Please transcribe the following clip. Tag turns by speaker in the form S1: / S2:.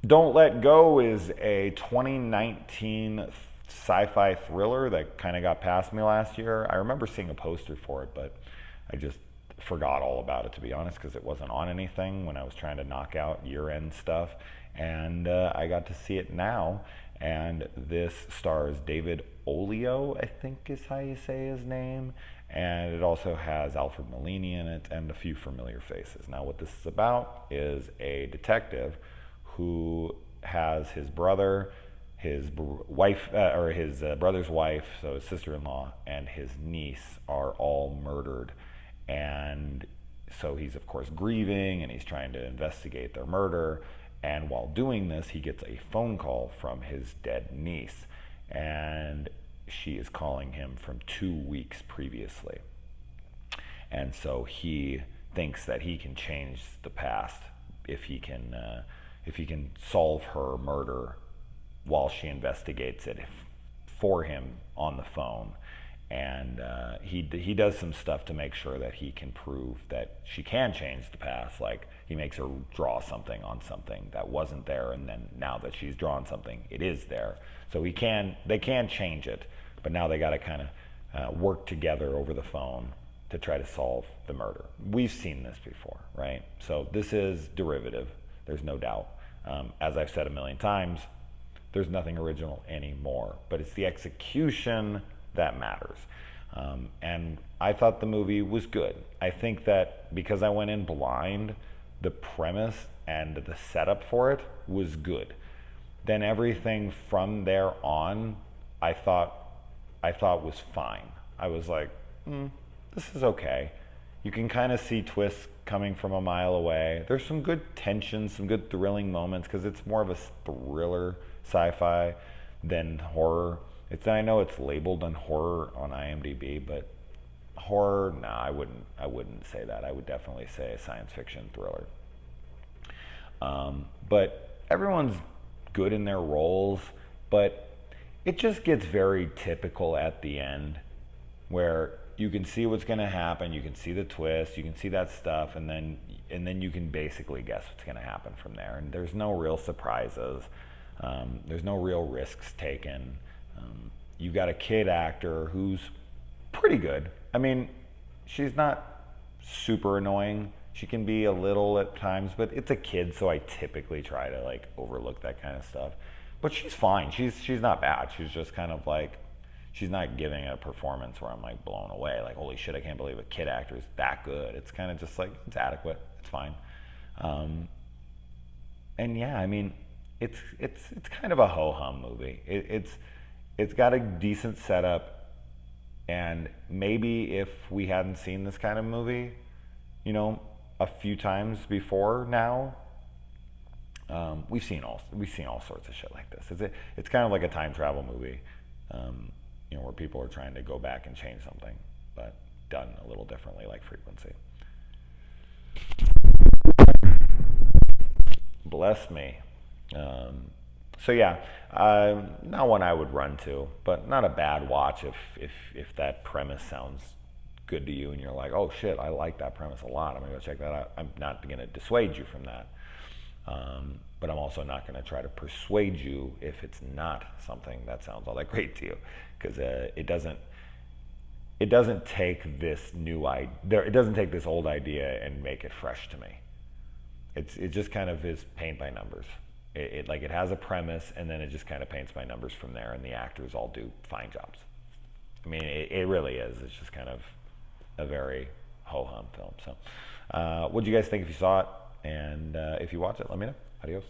S1: Don't Let Go is a 2019 sci-fi thriller that kind of got past me last year. I remember seeing a poster for it, but I just forgot all about it, to be honest, because it wasn't on anything when I was trying to knock out year-end stuff. And I got to see it now, and this stars David Olio, I think is how you say his name, and it also has Alfred Molina in it and a few familiar faces. Now, what this is about is a detective who has his brother, his wife, or his brother's wife, so his sister-in-law, and his niece are all murdered. And so he's, of course, grieving and he's trying to investigate their murder. And while doing this, he gets a phone call from his dead niece. And she is calling him from 2 weeks previously. And so he thinks that he can change the past if he can solve her murder while she investigates it for him on the phone. And he does some stuff to make sure that he can prove that she can change the past. Like he makes her draw something on something that wasn't there, and then now that she's drawn something, it is there. So they can change it, but now they got to kind of work together over the phone to try to solve the murder. We've seen this before, right? So this is derivative. There's no doubt. As I've said a million times, there's nothing original anymore, but it's the execution that matters. And I thought the movie was good. I think that because I went in blind, the premise and the setup for it was good. Then everything from there on, I thought was fine. I was like, this is okay. You can kind of see twists coming from a mile away. There's some good tension, some good thrilling moments because it's more of a thriller sci-fi than horror. I know it's labeled on horror on IMDb, but horror, nah, I wouldn't say that. I would definitely say a science fiction thriller. But everyone's good in their roles, but it just gets very typical at the end where you can see what's going to happen, you can see the twist, you can see that stuff, and then you can basically guess what's going to happen from there. And there's no real surprises. There's no real risks taken. You've got a kid actor who's pretty good. I mean, she's not super annoying. She can be a little at times, but it's a kid, so I typically try to like overlook that kind of stuff. But she's fine. She's not bad. She's just kind of like, she's not giving a performance where I'm like blown away. Like, holy shit, I can't believe a kid actor is that good. It's kind of just like, it's adequate. It's fine. And yeah, I mean, it's kind of a ho-hum movie. It's got a decent setup, and maybe if we hadn't seen this kind of movie, a few times before now, we've seen all sorts of shit like this. It's kind of like a time travel movie, where people are trying to go back and change something, but done a little differently, like Frequency. Bless me. So yeah, not one I would run to, but not a bad watch if that premise sounds good to you and you're like, oh shit, I like that premise a lot. I'm gonna go check that out. I'm not gonna dissuade you from that, but I'm also not gonna try to persuade you if it's not something that sounds all that great to you, because it doesn't take this it doesn't take this old idea and make it fresh to me. It just kind of is paint by numbers. It has a premise, and then it just kind of paints by numbers from there, and the actors all do fine jobs. I mean, it really is. It's just kind of a very ho-hum film. So, what do you guys think if you saw it? And if you watch it, let me know. Adios.